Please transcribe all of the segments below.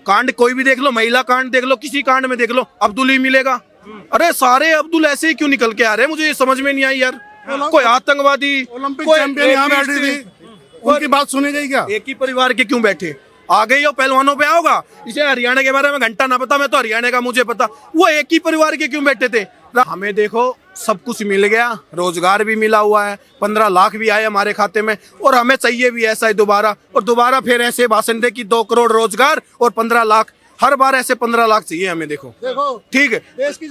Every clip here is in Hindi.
कांड कोई भी देख लो, महिला कांड देख लो, किसी कांड में देख लो, अब्दुल ही मिलेगा। अरे सारे अब्दुल ऐसे ही क्यों निकल के आ रहे हैं, मुझे ये समझ में नहीं आई यार। कोई आतंकवादी, ओलंपिक कोई चैंपियन यहाँ बैठी थी, उनकी बात सुनी गई क्या? एक ही परिवार के क्यों बैठे? आ गई हो पहलवानों पे आओगा। इसे हरियाणा के बारे में घंटा ना पता, मैं तो हरियाणा का मुझे पता। वो एक ही परिवार के क्यों बैठे थे? हमें देखो सब कुछ मिल गया, रोजगार भी मिला हुआ है, 15 लाख भी आए हमारे खाते में, और हमें चाहिए भी ऐसा ही दोबारा, और दोबारा फिर ऐसे भाषण दे कि 2 करोड़ रोजगार और 15 लाख, हर बार ऐसे 15 लाख चाहिए हमें। देखो ठीक है,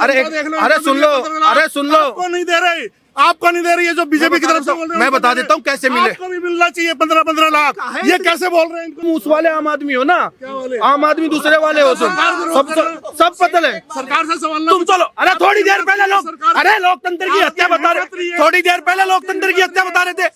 अरे सुन लो, अरे सुन लो, आपको नहीं दे रही, आपको नहीं दे रही है जो बीजेपी की तरफ से बोल रहे हैं। मैं बता देता हूँ कैसे मिले। आपको भी मिलना चाहिए 15-15 लाख। ये कैसे बोल रहे हैं इनको? उस वाले आम आदमी हो ना, आम आदमी दूसरे वाले हो तुम, सब पता है। सरकार से सवाल तुम चलो, अरे थोड़ी देर पहले लोग, अरे लोकतंत्र की हत्या बता रहे, थोड़ी देर पहले लोकतंत्र की हत्या बता रहे थे।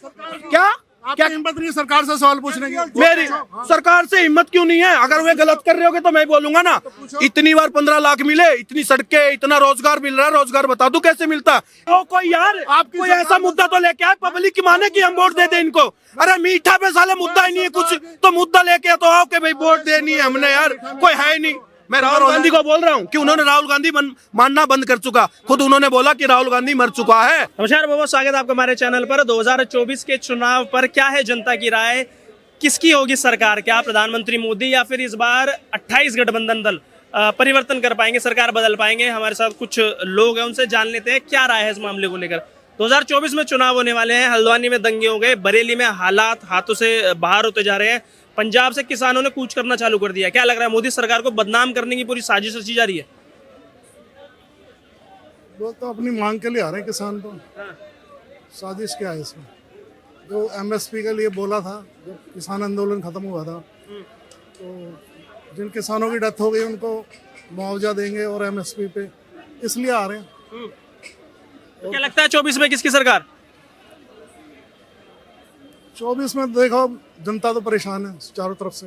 क्या क्या हिम्मत नहीं है सरकार से सवाल पूछने की? मेरी सरकार से हिम्मत क्यों नहीं है? अगर वे गलत कर रहे होगे तो मैं बोलूंगा ना। इतनी बार 15 लाख मिले, इतनी सड़कें, इतना रोजगार मिल रहा है, रोजगार बता दो कैसे मिलता है? तो कोई यार कोई ऐसा मुद्दा तो लेके आए पब्लिक की माने कि हम वोट दे दें इनको। अरे मीठा पे साले मुद्दा ही नहीं है कुछ, तो मुद्दा लेके तो आओ कि भाई वोट देनी है हमने। यार कोई है ही नहीं। मैं राहुल गांधी को बोल रहा हूँ कि उन्होंने राहुल गांधी मानना बंद कर चुका, खुद उन्होंने बोला कि राहुल गांधी मर चुका है। नमस्कार, बहुत स्वागत है आपका हमारे चैनल पर। 2024 के चुनाव पर क्या है जनता की राय, किसकी होगी सरकार? क्या प्रधानमंत्री मोदी या फिर इस बार 28 गठबंधन दल परिवर्तन कर पाएंगे, सरकार बदल पाएंगे? हमारे साथ कुछ लोग हैं, उनसे जान लेते हैं क्या राय है इस मामले को लेकर। 2024 में चुनाव होने वाले हैं, हल्द्वानी में दंगे हो गए, बरेली में हालात हाथों से बाहर होते जा रहे हैं, पंजाब से किसानों ने कूच करना चालू कर दिया। क्या लग रहा है, मोदी सरकार को बदनाम करने की पूरी साजिश रची जा रही है? वो तो अपनी मांग के लिए आ रहे हैं किसान तो। साजिश क्या है इसमें? जो एमएसपी के लिए बोला था, जब किसान आंदोलन खत्म हुआ था, तो जिन किसानों की डेथ हो गई उनको मुआवजा देंगे और एमएसपी पे, इसलिए आ रहे हैं। तो क्या लगता है 24 में किसकी सरकार? 24 में देखो जनता तो परेशान है चारों तरफ से।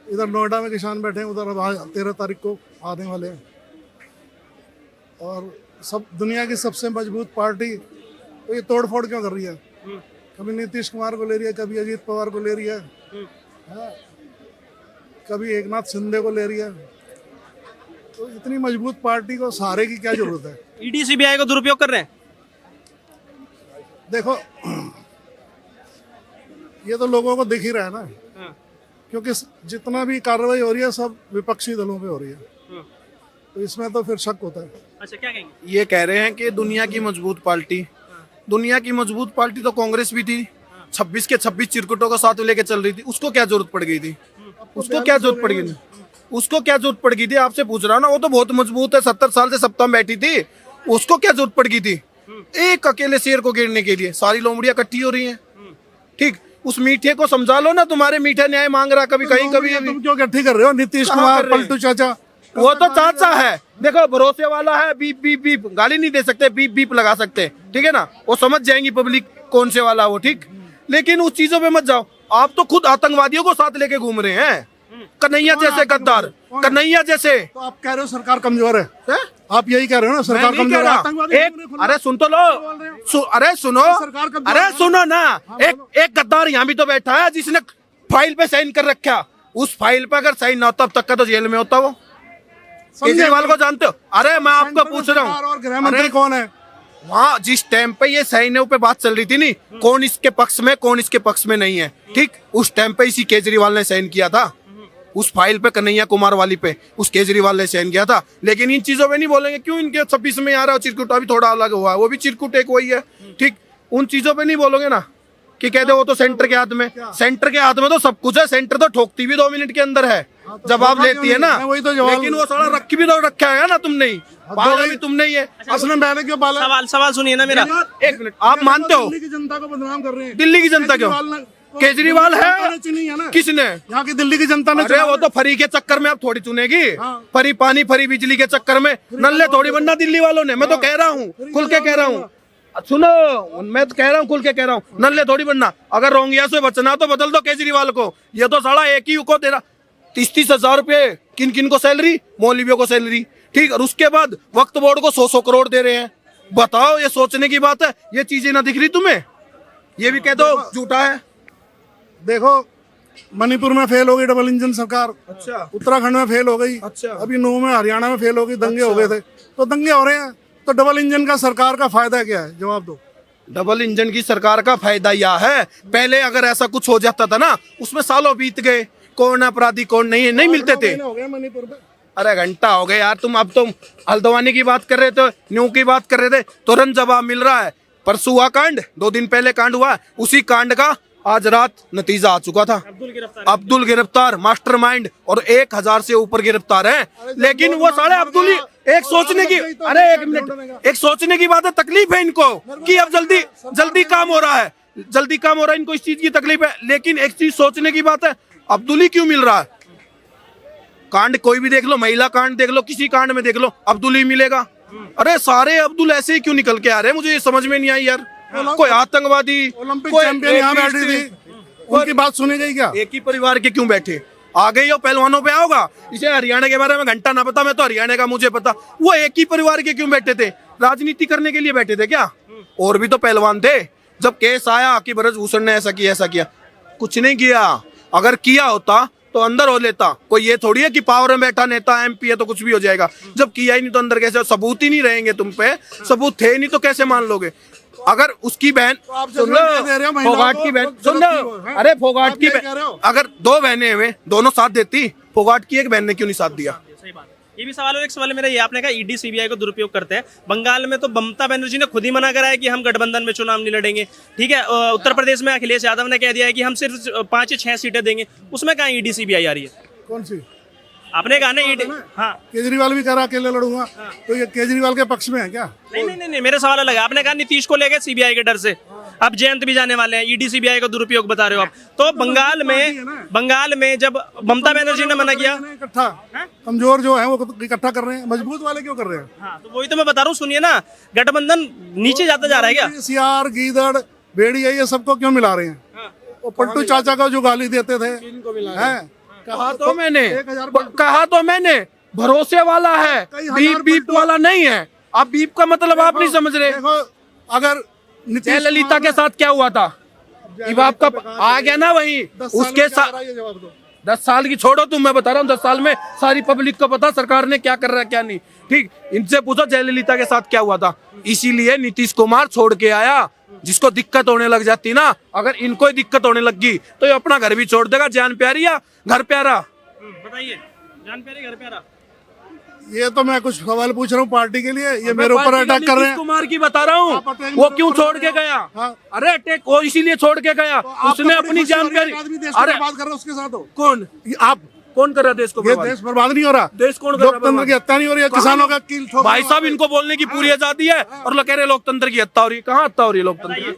इधर नोएडा में किसान बैठे हैं, उधर 13 तारीख को आने वाले हैं, और सब दुनिया की सबसे मजबूत पार्टी तो ये तोड़ फोड़ क्यों कर रही है? कभी नीतीश कुमार को ले रही है, कभी अजीत पवार को ले रही है, कभी एकनाथ शिंदे को ले रही है। तो इतनी मजबूत पार्टी को सहारे की क्या जरूरत है? ईडी सीबीआई को दुरुपयोग कर रहे हैं। देखो ये तो लोगों को दिख ही रहा है ना, क्योंकि जितना भी कार्रवाई हो रही है सब विपक्षी दलों पे हो रही है, तो इसमें तो फिर शक होता है। अच्छा, क्या कहेंगे? ये कह रहे हैं कि दुनिया की मजबूत पार्टी, दुनिया की मजबूत पार्टी तो कांग्रेस भी थी, 26 के 26 चिरकुटों का साथ लेके चल रही थी। उसको क्या जरूरत पड़ गई थी? उसको क्या जरूरत पड़ गई थी? उसको क्या जरूरत पड़ गई थी? आपसे पूछ रहा हूँ ना। वो तो बहुत मजबूत है, 70 साल से सत्ता में बैठी थी, उसको क्या जरूरत पड़ गई थी एक अकेले शेर को गिरने के लिए? सारी लोमड़ियां इकट्ठी हो रही हैं। ठीक, उस मीठे को समझा लो ना, तुम्हारे मीठा न्याय मांग रहा कभी कहीं कभी। तुम क्यों इकट्ठी कर रहे हो? नीतीश कुमार, पलटू चाचा, वो तो चाचा है, देखो भरोसे वाला है, बीप बीप बीप गाली नहीं दे सकते, बीप बीप लगा सकते, ठीक है ना? वो समझ जाएंगी पब्लिक कौन से वाला वो, ठीक। लेकिन उस चीजों पे मत जाओ। आप तो खुद आतंकवादियों को साथ लेके घूम रहे हैं, कन्हैया जैसे गद्दार, कन्हैया जैसे। तो आप कह रहे हो सरकार कमजोर है? आप यही कह रहे हो ना, सरकार कमजोर है। अरे सुन तो लो, अरे सुनो, अरे सुनो ना, एक गद्दार यहाँ भी तो बैठा है जिसने फाइल पे साइन कर रखा। उस फाइल पे अगर साइन ना होता, अब तक का तो जेल में होता वो। केजरीवाल को जानते हो? अरे मैं आपको पूछ रहा हूँ, और गृह मंत्री कौन है वहाँ जिस टाइम पे ये साइनों पे बात चल रही थी, नहीं कौन इसके पक्ष में कौन इसके पक्ष में नहीं है, ठीक, उस टाइम पे इसी केजरीवाल ने साइन किया था। उस फाइल पे कन्हैया कुमार वाली पे उस केजरीवाल ने साइन किया था। लेकिन इन चीजों पे नहीं बोलेंगे, क्यों इनके 26 में आ रहा है चिरकुट अभी थोड़ा अलग हुआ है, वो भी चिरकुट एक वही है, ठीक। उन चीजों पे नहीं बोलोगे ना कि कहते वो तो सेंटर के हाथ में, सेंटर के हाथ में तो सब कुछ है। सेंटर तो ठोकती भी 2 मिनट के अंदर है, जवाब लेती है ना, वही तो जवाब। लेकिन वो सारा रखी भी तो रखा है ना तुमने ही, पाला भी तुमने ही है। असलन मैंने क्यों पाला? सवाल सुनिए ना मेरा। 1 मिनट, आप मानते हो दिल्ली की जनता को बदनाम कर रहे हैं? दिल्ली की जनता क्यों? केजरीवाल है, चुनी है ना किसने? यहाँ की दिल्ली की जनता ने। अरे वो तो फरी के चक्कर में अब थोड़ी चुनेगी, फरी पानी फरी बिजली के चक्कर में नल्ले थोड़ी बनना दिल्ली वालों ने। मैं तो कह रहा हूँ, खुल के कह रहा हूँ, सुनो, मैं तो कह रहा हूँ, खुल के कह रहा हूँ, नल्ले थोड़ी बनना। अगर रोंगिया से बचना तो बदल दो केजरीवाल को। ये तो साला एक ही को दे रहा 30-30 हजार रुपए, किन किन को सैलरी? मौलवियों को सैलरी, ठीक। और उसके बाद वक्फ बोर्ड को 100-100 करोड़ दे रहे हैं। बताओ, ये सोचने की बात है? ये चीजें ना दिख रही तुम्हें? ये भी कह दो झूठा है। देखो मणिपुर में फेल हो गई डबल इंजन सरकार, अच्छा उत्तराखंड में फेल हो गई, अच्छा। अभी 9 में हरियाणा में फेल हो गई, दंगे हो गए थे, तो दंगे हो रहे हैं। तो डबल इंजन का सरकार का फायदा क्या है, जवाब दो। डबल इंजन की सरकार का फायदा यह है, पहले अगर ऐसा कुछ हो जाता था ना, उसमें सालों बीत गए, कौन अपराधी कौन नहीं है, नहीं मिलते थे। हो गया मणिपुर में, अरे घंटा हो गया यार, तुम अब तुम हल्द्वानी की बात कर रहे थे, न्यू की बात कर रहे थे, तुरंत जवाब मिल रहा है। परसों हुआ कांड, 2 दिन पहले कांड हुआ, उसी कांड का आज रात नतीजा आ चुका था। अब्दुल गिरफ्तार मास्टरमाइंड, और 1000 से ऊपर गिरफ्तार हैं। लेकिन वो साले अब्दुल ही एक सोचने की, अरे एक मिनट, एक सोचने की बात है, तकलीफ है इनको कि अब जल्दी जल्दी काम हो रहा है, जल्दी काम हो रहा है, इनको इस चीज की तकलीफ है। लेकिन एक चीज सोचने की बात है, अब्दुल ही क्यों मिल रहा है? कांड कोई भी देख लो, महिला कांड देख लो, किसी कांड में देख लो, अब्दुल ही मिलेगा। अरे सारे अब्दुल ऐसे ही क्यों निकल के आ रहे हैं, मुझे ये समझ में नहीं आई यार। कोई आतंकवादी, ओलंपिक कोई चैंपियन यहाँ बैठी थी, उनकी बात सुनी गई क्या? एक ही परिवार के क्यों बैठे? आ गई हो पहलवानों पे आओगा। इसे हरियाणा के बारे में घंटा ना पता, मैं तो हरियाणा का मुझे पता। वो एक ही परिवार के क्यों बैठे थे? राजनीति करने के लिए बैठे थे क्या? और भी तो पहलवान थे। जब केस आया कि ब्रजभूषण ने ऐसा किया, ऐसा किया, कुछ नहीं किया। अगर किया होता तो अंदर हो लेता। कोई ये थोड़ी है कि पावर में बैठा नेता MP है तो कुछ भी हो जाएगा। जब किया ही नहीं तो अंदर कैसे? सबूत ही नहीं रहेंगे तुम पे, सबूत थे नहीं तो कैसे मान लोगे? अगर उसकी बहन, सुन लो, फोगाट की बहन, सुन लो, अरे फोगाट की बहन, अगर 2 बहनें हुए, दोनों साथ देती, फोगाट की एक बहन ने क्यों नहीं साथ दिया? सही बात। ये भी सवाल है। एक सवाल मेरा ये, आपने कहा ED CBI को दुरुपयोग करते हैं। बंगाल में तो ममता बनर्जी ने खुद ही मना करा है कि हम गठबंधन में चुनाव नहीं लड़ेंगे, ठीक है। उत्तर प्रदेश में अखिलेश यादव ने कह दिया है कि हम सिर्फ 5 या 6 सीटें देंगे। उसमें कहाँ ED CBI आ रही है? कौन सी? आपने कहा ना ED, हाँ। केजरीवाल भी कह रहा अकेले लड़ूंगा, तो ये केजरीवाल के पक्ष में है क्या? नहीं, मेरा सवाल अलग है। आपने कहा नीतीश को लेकर CBI के डर से, अब जयंत भी जाने वाले हैं, ED CBI का दुरुपयोग बता रहे हो आप। तो बंगाल में जब ममता बनर्जी ने मना किया, इकट्ठा कमजोर जो है वो इकट्ठा कर रहे हैं, मजबूत वाले क्यों कर रहे हैं? हाँ, तो वही तो मैं बता रहा हूँ। सुनिए ना, गठबंधन नीचे जाता जा रहा है क्या? सियार, गीदड़, भेड़िया, ये सबको क्यों मिला रहे हैं? वो पट्टू चाचा को जो गाली देते थे, हैं? कहा तो मैंने भरोसे वाला है, बीप बीप वाला नहीं है। आप बीप का मतलब आप नहीं समझ रहे। देखो, अगर जयललिता के साथ क्या हुआ था, अब आपका आ गया ना वही, उसके साथ 10 साल की छोड़ो तुम, मैं बता रहा हूँ 10 साल में सारी पब्लिक को पता सरकार ने क्या कर रहा है क्या नहीं। ठीक, इनसे पूछो जयललिता के साथ क्या हुआ था। इसीलिए नीतीश कुमार छोड़ के आया। जिसको दिक्कत होने लग जाती ना, अगर इनको ही दिक्कत होने लगी तो ये अपना घर भी छोड़ देगा। जान प्यारी या घर प्यारा? बताइए, जान प्यारी घर प्यारा? ये तो मैं कुछ सवाल पूछ रहा हूँ पार्टी के लिए, ये मेरे ऊपर अटैक कर रहे हैं। कुमार की बता रहा हूँ, वो क्यों छोड़ के गया? अरे अटैक वो इसीलिए छोड़ के गया, उसने अपनी जान प्यारी। अरे बात कर रहे हो उसके साथ हो? कौन आप? कौन कर रहा है देश को? ये देश बर्बाद नहीं हो रहा, देश कौन कर रहा है? लोकतंत्र की हत्या नहीं हो रही है, किसानों का किल ठोक। भाई साहब, इनको बोलने की पूरी आजादी है और लोग कह रहे लोकतंत्र की हत्या हो रही है। कहाँ हत्या हो रही है लोकतंत्र की?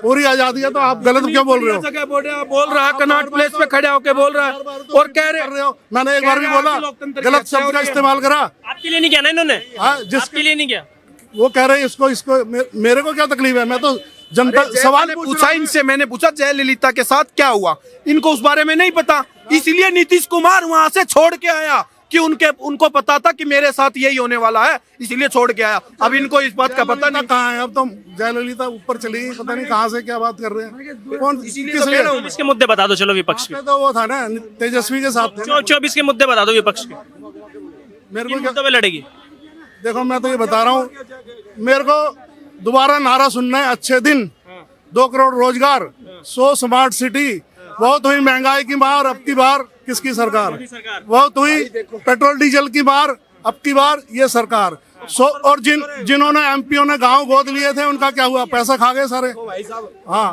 पूरी आजादी है, तो आप गलत क्यों बोल रहे हो? जगह बोल रहा है, कनॉट प्लेस पे खड़े होके बोल रहा है और कह रहे हो। मैंने एक बार भी बोला, गलत शब्द का इस्तेमाल करा। आपके लिए नहीं किया ना इन्होंने? जिसके लिए नहीं किया, वो कह रहे हैं इसको मेरे को क्या तकलीफ है? मैं तो जनता सवाल पूछा इनसे, मैंने पूछा जयललिता के साथ क्या हुआ, इनको उस बारे में नहीं पता। इसलिए नीतीश कुमार वहां से छोड़ के आया कि उनको पता था कि मेरे साथ यही होने वाला है, इसलिए छोड़ के आया। अब इनको इस बात का पता नहीं कहाँ है। अब तो जयललिता ऊपर चली गई, पता नहीं कहाँ से क्या बात कर रहे हैं। कौन किस लिए? इसके मुद्दे बता दो चलो विपक्ष के। तो वो था ना तेजस्वी के साथ। 24 के मुद्दे बता दो विपक्ष के। मेरे को मुद्दों पे लड़ेगी? देखो, मैं तो ये बता रहा हूँ, मेरे को दोबारा नारा सुनना है, अच्छे दिन, 2 करोड़ रोजगार, 100 स्मार्ट सिटी। बहुत हुई महंगाई की मार, अब की बार किसकी सरकार? बहुत हुई पेट्रोल डीजल की मार, अब की बार ये सरकार। और जिन्होंने MP ने गांव गोद लिए थे, उनका क्या हुआ? पैसा खा गए सारे। हाँ,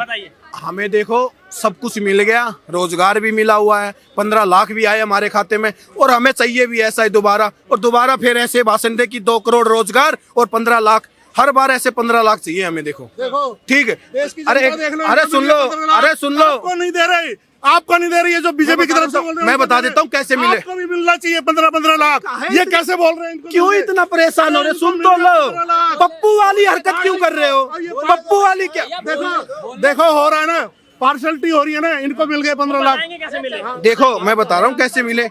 हमें देखो सब कुछ मिल गया, रोजगार भी मिला हुआ है, 15 लाख भी आए हमारे खाते में, और हमें चाहिए भी ऐसा ही दोबारा फिर ऐसे भाषण दे कि 2 करोड़ रोजगार और 15 लाख। हर बार ऐसे 15 लाख चाहिए हमें। देखो ठीक है, अरे सुन लो, आपको नहीं दे रहे, आपको नहीं दे रही है जो बीजेपी की तरफ से बोल रहे हैं। मैं बता देता हूँ कैसे मिले। आपको भी मिलना चाहिए 15 लाख। ये कैसे बोल रहे हैं? क्यों इतना परेशान हो रहे? सुन तो लो, पप्पू वाली हरकत क्यों कर रहे हो? पप्पू वाली क्या? देखो हो रहा है ना, पार्शलिटी हो रही है ना। इनको मिल गए 15 लाख। देखो मैं बता रहा हूँ कैसे मिले।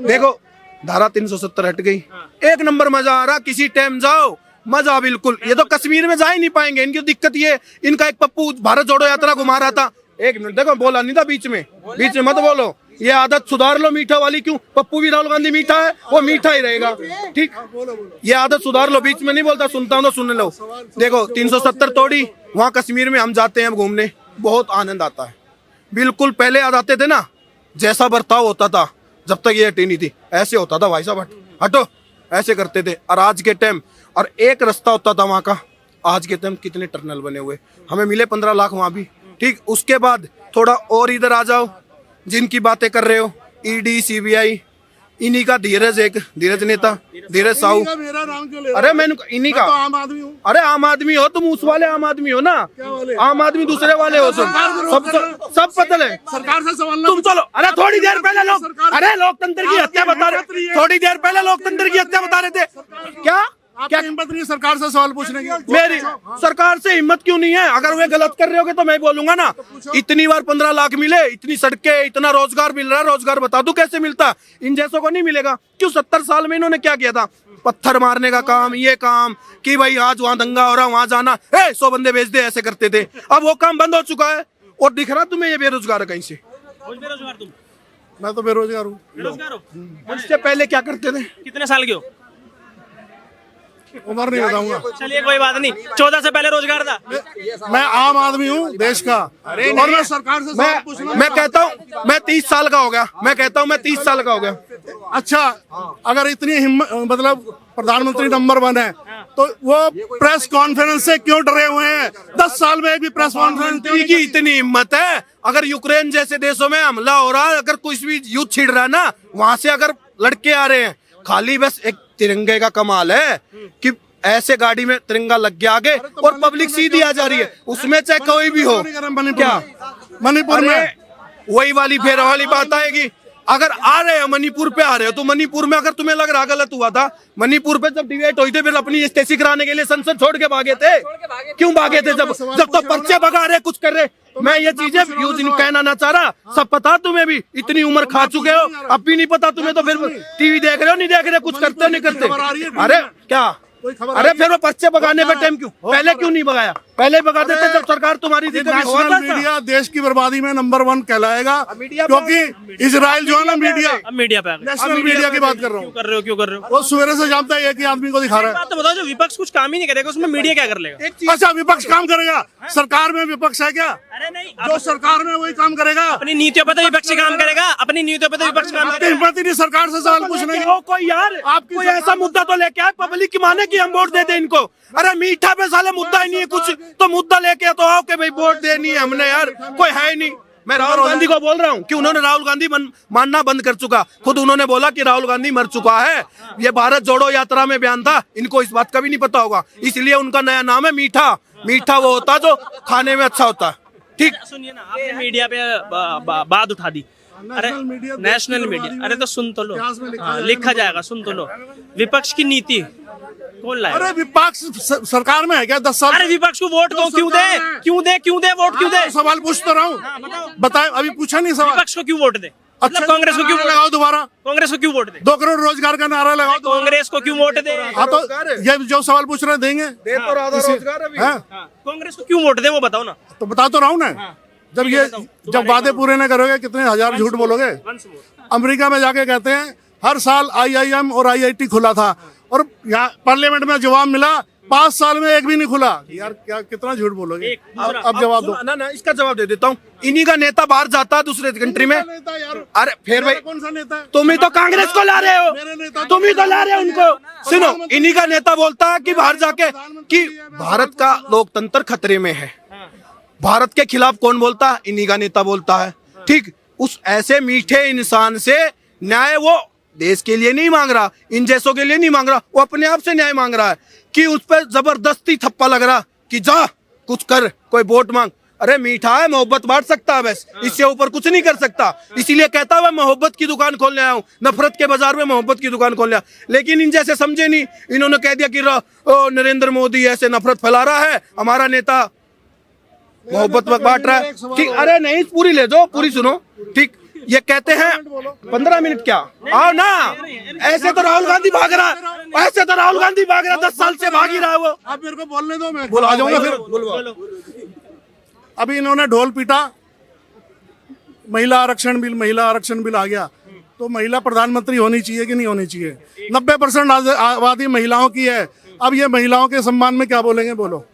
देखो धारा 370 हट गई, एक नंबर मजा आ रहा। किसी टाइम जाओ, मजा बिल्कुल। ये तो कश्मीर में जा ही नहीं पाएंगे। इनकी दिक्कत ये, इनका एक पप्पू भारत जोड़ो यात्रा घुमा रहा था, एक मिनट देखो, बोला नहीं था बीच में मत बोलो। ये आदत सुधार लो मीठा वाली। क्यों? पप्पू भी राहुल गांधी मीठा है, वो मीठा ही रहेगा। ठीक, ये आदत सुधार लो। बीच में नहीं बोलता, सुनता हूँ तो सुन लो। देखो 370 तोड़ी, वहाँ कश्मीर में हम जाते हैं घूमने, बहुत आनंद आता है। बिल्कुल पहले याद आते थे ना, जैसा बर्ताव होता था जब तक ये हटी नहीं थी, ऐसे होता था भाई साहब, हटो ऐसे करते थे। और आज के टाइम, और एक रास्ता होता था वहाँ का, आज के टाइम कितने टनल बने हुए। हमें मिले 15 लाख वहाँ भी। ठीक, उसके बाद थोड़ा और इधर आ जाओ, जिनकी बातें कर रहे हो, ईडी सीबीआई, इन्हीं का धीरज, एक धीरज नेता धीरज साहू। मेरा नाम क्यों ले? अरे मैंने इन्हीं का, तो आम आदमी हूँ। अरे आम आदमी हो तुम, उस वाले आम आदमी हो ना, आम आदमी दूसरे वाले हो तुम। सब पता है सरकार से सवाल तुम। चलो, अरे थोड़ी देर पहले लोकतंत्र की हत्या बता रहे, थोड़ी देर पहले लोकतंत्र की हत्या बता रहे थे। क्या हिम्मत नहीं सरकार से सवाल पूछने की? मेरी सरकार से हिम्मत क्यों नहीं है? अगर वे गलत कर रहे होगे तो मैं बोलूंगा ना। इतनी बार 15 लाख मिले, इतनी सड़कें, इतना रोजगार मिल रहा है, रोजगार बता दो कैसे मिलता? इन जैसों को नहीं मिलेगा। क्यों? 70 साल में इन्होंने क्या किया था? पत्थर मारने का काम, ये काम कि भाई आज वहां दंगा हो रहा, वहां जाना, 100 बंदे भेज दे, ऐसे करते थे। अब वो काम बंद हो चुका है। और दिख रहा तुम्हें ये बेरोजगार है कहीं से? बेरोजगार तुम? मैं तो बेरोजगार हूँ। बेरोजगार हो? उससे पहले क्या करते थे? कितने साल के हो? उम्र नहीं बताऊंगा। चलिए कोई बात नहीं, 14 से पहले रोजगार था। मैं आम आदमी हूँ देश का, और मैं सरकार से सवाल पूछना। मैं कहता हूँ मैं 30 साल का हो गया। मैं कहता हूँ मैं 30 साल का हो गया। अच्छा, अगर इतनी हिम्मत, मतलब प्रधानमंत्री नंबर 1 है, तो वो प्रेस कॉन्फ्रेंस से क्यों डरे हुए हैं? 10 साल में एक भी प्रेस कॉन्फ्रेंस की इतनी हिम्मत है? अगर यूक्रेन जैसे देशों में हमला हो रहा है, अगर कुछ भी युद्ध छिड़ रहा है ना, वहां से अगर लड़के आ रहे हैं, खाली बस एक तिरंगे का कमाल है कि ऐसे गाड़ी में तिरंगा लग गया आगे और पब्लिक सीधी आ जा रही है, उसमें चाहे कोई भी हो। क्या मणिपुर में वही वाली फेर वाली बात आएगी। अगर आ रहे हो मणिपुर पे आ रहे हो, तो मणिपुर में अगर तुम्हें लग रहा गलत हुआ था, मणिपुर पे जब डिबेट हुई थी, फिर अपनी स्टेसी कराने के लिए संसद छोड़ के भागे थे। क्यों भागे थे? जब तो पर्चे भगा रहे, कुछ कर रहे। मैं ये चीजें यूज नहीं कहना ना चाह रहा, सब पता तुम्हें भी, इतनी उम्र खा चुके हो, अब भी नहीं पता तुम्हें। तो फिर टीवी देख रहे हो, नहीं देख रहे, कुछ करते हो नहीं करते? अरे क्या? अरे फिर वो पर्चे भगाने पे टाइम क्यों? पहले क्यों नहीं भगाया? पहले भगा देते जब सरकार तुम्हारी थी। नेशनल मीडिया देश की बर्बादी में नंबर 1 कहलाएगा, क्योंकि इजराइल जो है ना मीडिया, अब मीडिया पे आ गए। नेशनल मीडिया की बात कर रहा हूँ। क्यों कर रहे हो? वो सवेरे से जानता है एक ही आदमी को दिखा रहा है। बात तो बताओ, जो विपक्ष कुछ काम ही नहीं करेगा उसमें मीडिया क्या कर लेगा? अच्छा, विपक्ष काम करेगा? सरकार में विपक्ष है क्या? अरे नहीं, जो सरकार में वही काम करेगा। अपनी नीतियों पे तो विपक्ष काम करेगा, अपनी नीतियों पे तो विपक्ष काम आपकी करेगा। हिम्मत ही नहीं सरकार से सवाल पूछने की। कोई यार आपकी कोई ऐसा मुद्दा तो लेके आए पब्लिक की माने कि हम वोट दे दे इनको। अरे मीठा पे साले मुद्दा ही नहीं है कुछ, तो मुद्दा लेके तो आओ कि भाई वोट देनी है हमने। यार कोई है ही नहीं। मैं राहुल गांधी को बोल रहा हूँ कि उन्होंने राहुल गांधी मानना बंद कर चुका। खुद उन्होंने बोला कि राहुल गांधी मर चुका है। ये भारत जोड़ो यात्रा में बयान था, इनको इस बात का भी नहीं पता होगा, इसलिए उनका नया नाम है मीठा। मीठा वो होता जो खाने में अच्छा होता है। ठीक, सुनिए ना, आपने मीडिया पे बात उठा दी। अरे नेशनल मीडिया, अरे तो सुन तो लो, लिखा जाएगा, सुन तो लो। विपक्ष की नीति कौन लाएगा? अरे विपक्ष सरकार में है क्या 10 साल? अरे विपक्ष को वोट को क्यों दे? क्यों दे वोट क्यों दे? सवाल पूछ तो रहा हूँ, बताए, अभी पूछा नहीं सवाल। विपक्ष को क्यों वोट दे? मतलब कांग्रेस को क्यों लगाओ? दोबारा कांग्रेस को क्यों वोट दे? 2 करोड़ रोजगार का नारा लगाओ। कांग्रेस को क्यों वोट दे? हाँ, तो ये जो सवाल पूछ रहे हैं देंगे। कांग्रेस को क्यों वोट दे वो बताओ ना। तो बता तो रहा हूँ ना, जब वादे पूरे न करोगे कितने हजार झूठ बोलोगे। अमेरिका में जाके कहते हैं हर साल IIM और IIT खुला था, और यहाँ पार्लियामेंट में जवाब मिला 5 साल में एक भी नहीं खुला। यार क्या, कितना झूठ बोलोगे? अब जवाब दो ना। इसका जवाब दे देता हूँ। इन्हीं का नेता बाहर जाता है दूसरे कंट्री में। अरे फिर भाई कौन सा नेता है? तुम ही तो कांग्रेस को ला रहे हो, तुम ही तो ला रहे हो उनको। सुनो, इन्हीं का नेता बोलता है कि बाहर जाके कि भारत का लोकतंत्र खतरे में है। भारत के खिलाफ कौन बोलता है? इन्हीं का नेता बोलता है। ठीक, उस ऐसे मीठे इंसान से न्याय वो देश के लिए नहीं मांग रहा, इन जैसों के लिए नहीं मांग रहा, वो अपने आप से न्याय मांग रहा है कि उस पर जबरदस्ती थप्पा लग रहा कि जा कुछ कर, कोई वोट मांग। अरे मीठा है, मोहब्बत बांट सकता है बस, इससे ऊपर कुछ नहीं कर सकता। इसीलिए कहता है मैं मोहब्बत की दुकान खोलने आया हूँ, नफरत के बाजार में मोहब्बत की दुकान खोलने आया। लेकिन इन जैसे समझे नहीं, इन्होंने कह दिया कि नरेंद्र मोदी ऐसे नफरत फैला रहा है, हमारा नेता मोहब्बत बांट रहा है। ठीक, अरे नहीं, पूरी ले जाओ, पूरी सुनो। ठीक, ये कहते हैं 15 मिनट क्या, आओ ना। ऐसे तो राहुल गांधी भाग रहा है, ऐसे तो राहुल गांधी भाग रहा है, 10 साल से भाग ही रहा है वो। आप मेरे को बोलने दो, मैं आ जाऊंगा फिर। अभी इन्होंने ढोल पीटा महिला आरक्षण बिल आ गया, तो महिला प्रधानमंत्री होनी चाहिए कि नहीं होनी चाहिए? 90% आबादी महिलाओं की है। अब ये महिलाओं के सम्मान में क्या बोलेंगे, बोलो।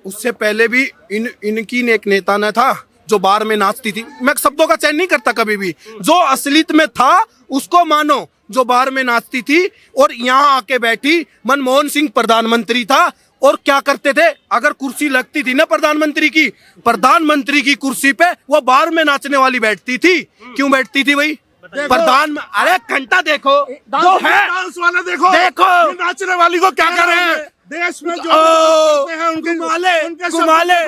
उससे पहले भी इनकी एक नेता ने था जो बार में नाचती थी। मैं शब्दों का चयन नहीं करता कभी भी, जो असलियत में था उसको मानो, जो बार में नाचती थी और यहाँ आके बैठी। मनमोहन सिंह प्रधानमंत्री था और क्या करते थे, अगर कुर्सी लगती थी ना प्रधानमंत्री की कुर्सी पे, वो बार में नाचने वाली बैठती थी। क्यों बैठती थी भाई? अरे घंटा देखो जो है, डांस वाले देखो देखो। ये नाचने वाली को क्या करें? देश में जो ओ, करते हैं उनके घुमाले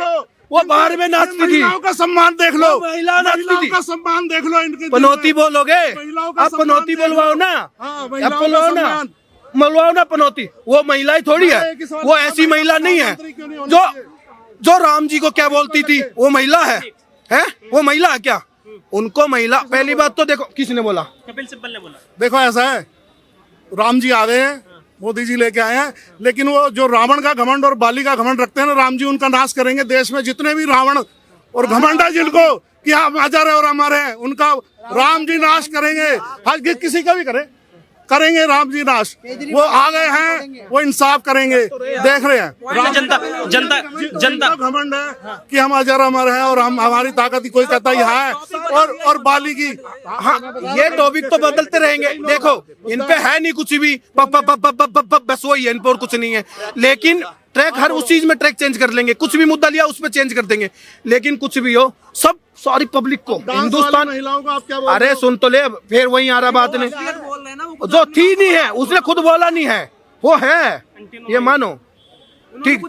वो बाहर में नाचती थी। महिलाओं का सम्मान देख लो, महिला नाचती थी। महिलाओं का सम्मान देख लो। इनके पनौती बोलोगे? महिलाओं का आप पनौती सम्मान बोलवाओ ना, हाँ, आप महिलाओं का बोलवाओ ना, सम्मान। मलवाओ ना पनौती। वो महिला ही थोड़ी है, वो ऐसी महिला नहीं है जो राम जी को क्या बोलती थी। वो महिला है? वो महिला है क्या? उनको महिला, पहली बात तो देखो, किसने बोला? कपिल सिब्बल ने बोला। देखो ऐसा है, राम जी आ गए हैं, मोदी जी लेके आए हैं, लेकिन वो जो रावण का घमंड और बाली का घमंड रखते हैं ना, राम जी उनका नाश करेंगे। देश में जितने भी रावण और घमंड है जिनको कि हम हजार है और हमारे हैं, उनका राम जी नाश करेंगे। हर किसी का भी करेंगे राम जी नाश। वो आ गए हैं, वो इंसाफ करेंगे, देख रहे हैं। जनता घमंड है कि हम हजार हमारे हैं और हम हमारी ताकत की, कोई कहता है और बाली की। हाँ, ये टॉपिक तो बदलते रहेंगे। देखो इन पे है नहीं कुछ भी, बस वही है, इन पर कुछ नहीं है। लेकिन ट्रैक हर उस चीज में ट्रैक चेंज कर लेंगे, कुछ भी मुद्दा लिया उस पर चेंज कर देंगे। लेकिन कुछ भी हो, सब सारी पब्लिक को, हिंदुस्तान महिलाओं को आप क्या बोल रहे अरे हो? सुन तो ले, फिर वही आ रहा बात ने, जो थी नहीं है, उसने खुद बोला नहीं है, वो है, ये मानो। ठीक,